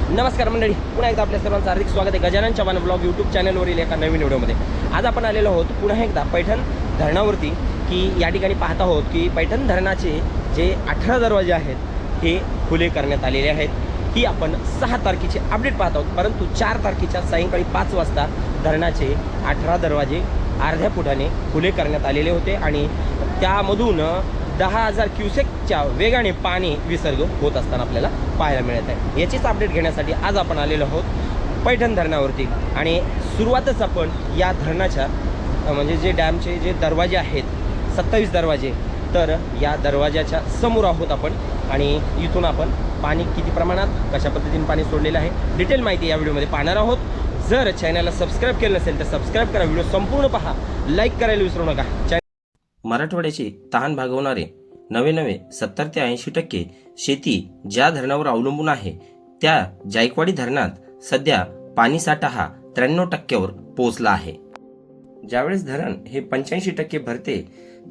नमस्कार मंडळी, पुन्हा एकदा आपल्या सर्वांचं हार्दिक स्वागत आहे गजानन चव्हाण ब्लॉग यूट्यूब चॅनलवरील एका नवीन व्हिडिओमध्ये। आज आपण आलेलो आहोत पुन्हा एकदा पैठण धरणावरती की या ठिकाणी पाहत आहोत की पैठण धरणाचे जे 18 दरवाजे आहेत हे खुले करण्यात आलेले आहेत। ही आपण 6 तारखेची अपडेट पाहत आहोत, परंतु 4 तारखेच्या सायंकाळी 5 वाजता धरणाचे 18 दरवाजे अर्ध्या फुटाने खुले करण्यात आलेले होते आणि त्यामधून 10,000 क्युसेकच्या वेगाने पाणी विसर्ग होत असताना आपल्याला पाहायला मिळत आहे। याचीच अपडेट घेण्यासाठी आज आपण आलेलो आहोत पैठण धरणावरती आणि सुरुवातच आपण या धरणाच्या म्हणजे जे डॅमचे जे दरवाजे आहेत 27 दरवाजे, तर या दरवाजाच्या समोर आहोत आपण आणि इथून आपण पाणी किती प्रमाणात कशा पद्धतीने पाणी सोडलेलं आहे डिटेल माहिती या व्हिडिओमध्ये पाहणार आहोत। जर चॅनलला सबस्क्राईब केलं नसेल तर सबस्क्राईब करा, व्हिडिओ संपूर्ण पहा, लाईक करायला विसरू नका। मराठवाड्याची तहान भागवणारे नवे 70 ते 80% शेती ज्या धरणावर अवलंबून आहे त्या जायकवाडी धरणात सध्या पाणीसाठा हा 93% पोहोचला आहे। ज्यावेळेस धरण हे 85% भरते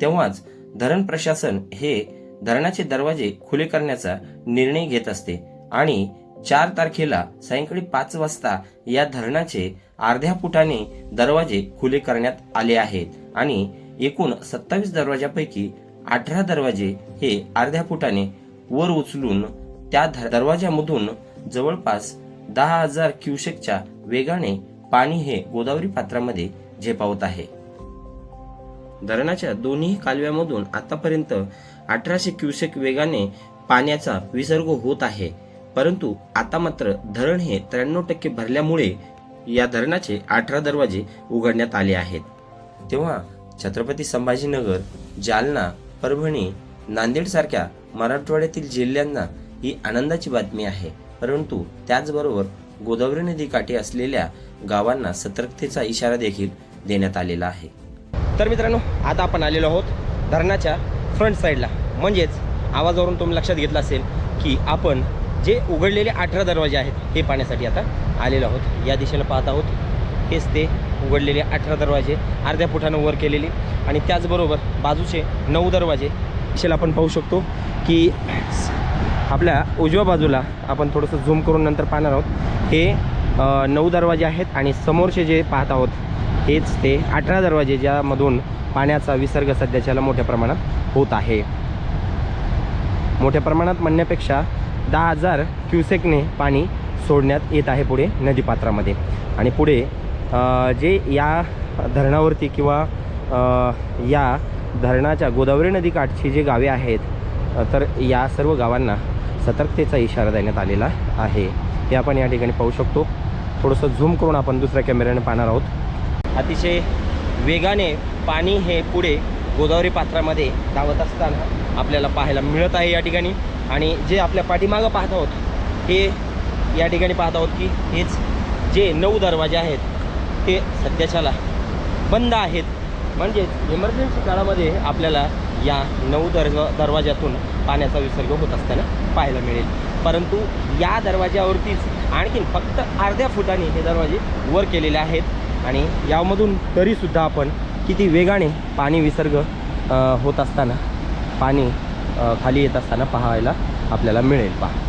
तेव्हाच धरण प्रशासन हे धरणाचे दरवाजे खुले करण्याचा निर्णय घेत असते आणि 4 तारखेला सायंकाळी 5 वाजता या धरणाचे अर्ध्या फुटाने दरवाजे खुले करण्यात आले आहेत आणि एकूण 27 दरवाजापैकी 18 दरवाजे हे अर्ध्या फुटाने वर उचलून त्या दरवाजामधून जवळपास 10,000 क्युसेकच्या वेगाने पाणी हे गोदावरी पात्रामध्ये झेपावत आहे। धरणाच्या दोन्ही कालव्यामधून आतापर्यंत 1800 क्युसेक वेगाने पाण्याचा विसर्ग होत आहे, परंतु आता मात्र धरण हे 93% भरल्यामुळे या धरणाचे 18 दरवाजे उघडण्यात आले आहेत। तेव्हा छत्रपती संभाजीनगर, जालना, परभणी, नांदेड सारख्या मराठवाड्यातील जिल्ह्यांना ही आनंदाची बातमी आहे, परंतु त्याचबरोबर गोदावरी नदी काठी असलेल्या गावांना सतर्कतेचा इशारा देखील देण्यात आलेला आहे। तर मित्रांनो, आता आपण आलेलो आहोत धरणाच्या फ्रंट साईडला, म्हणजेच आवाजावरून तुम्ही लक्षात घेतलं असेल की आपण जे उघडलेले 18 दरवाजे आहेत हे पाहण्यासाठी आता आलेलो आहोत। या दिशेला पाहत आहोत, हेच ते उघडलेले 18 दरवाजे अर्ध्या फुटानं वर केलेले आणि त्याचबरोबर बाजूचे 9 दरवाजे दिशेला आपण पाहू शकतो की आपल्या उजव्या बाजूला आपण थोडंसं झूम करून नंतर पाहणार आहोत। हे 9 दरवाजे आहेत आणि समोरचे जे पाहत आहोत हेच ते 18 दरवाजे ज्यामधून पाण्याचा विसर्ग सध्याच्याला मोठ्या प्रमाणात होत आहे। मोठ्या प्रमाणात म्हणण्यापेक्षा 10,000 क्युसेकने पाणी सोडण्यात येत आहे पुढे नदीपात्रामध्ये आणि पुढे जे या धरणावरती किंवा या धरणाच्या गोदावरी नदीकाठची जे गावे आहेत तर या सर्व गावांना सतर्कतेचा इशारा देण्यात आलेला आहे। हे आपण या ठिकाणी पाहू शकतो। थोडंसं झूम करून आपण दुसऱ्या कॅमेऱ्याने पाहणार आहोत। अतिशय वेगाने पाणी हे पुढे गोदावरी पात्रामध्ये धावत असताना आपल्याला पाहायला मिळत आहे या ठिकाणी आणि जे आपल्या पाठीमागं पाहत आहोत हे या ठिकाणी पाहत आहोत की हेच जे 9 दरवाजे आहेत ते सध्याच्याला बंद आहेत, म्हणजेच इमर्जन्सी काळामध्ये आपल्याला या 9 दरवाज्यातून पाण्याचा विसर्ग होत असताना पाहायला मिळेल, परंतु या दरवाज्यावरतीच आणखीन फक्त अर्ध्या फुटाने हे दरवाजे वर केलेले आहेत आणि यामधून तरीसुद्धा आपण किती वेगाने पाणी विसर्ग होत असताना पाणी खाली येत असताना पाहायला आपल्याला मिळेल। पहा,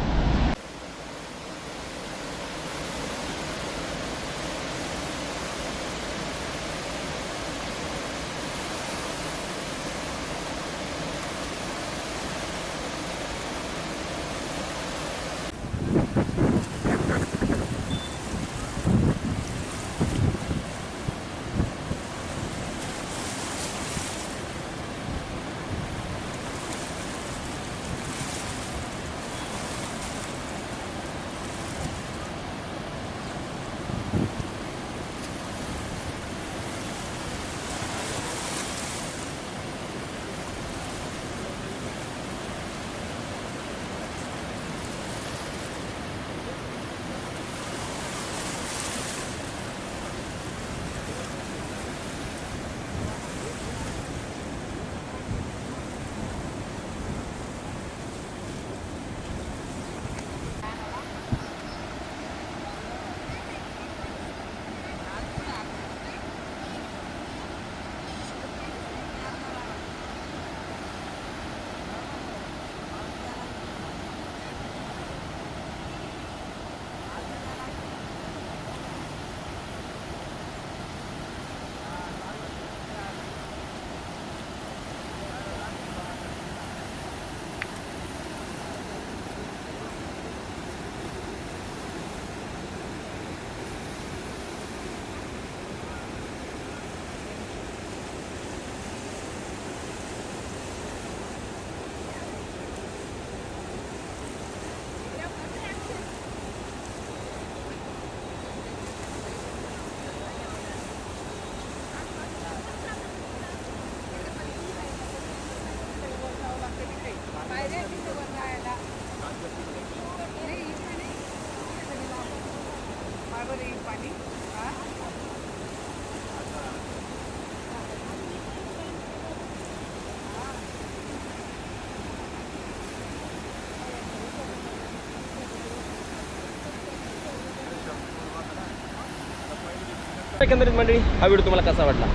एकंदरीत मंडळी हा व्हिडिओ तुम्हाला कसा वाटला?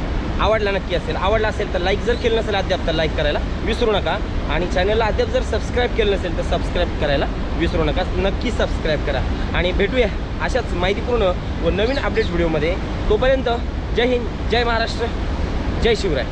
आवडला नक्की असेल. आवडला असेल तर लाईक जर केलं नसेल अद्याप तर लाईक करायला विसरू नका. आणि चॅनलला अद्याप जर सबस्क्राईब केलं नसेल तर सबस्क्राईब करायला विसरू नका. नक्की सबस्क्राईब करा आणि भेटूया अशाच माहितीपूर्ण व नवीन अपडेट व्हिडिओमध्ये. तोपर्यंत जय हिंद, जय महाराष्ट्र, जय शिवराय.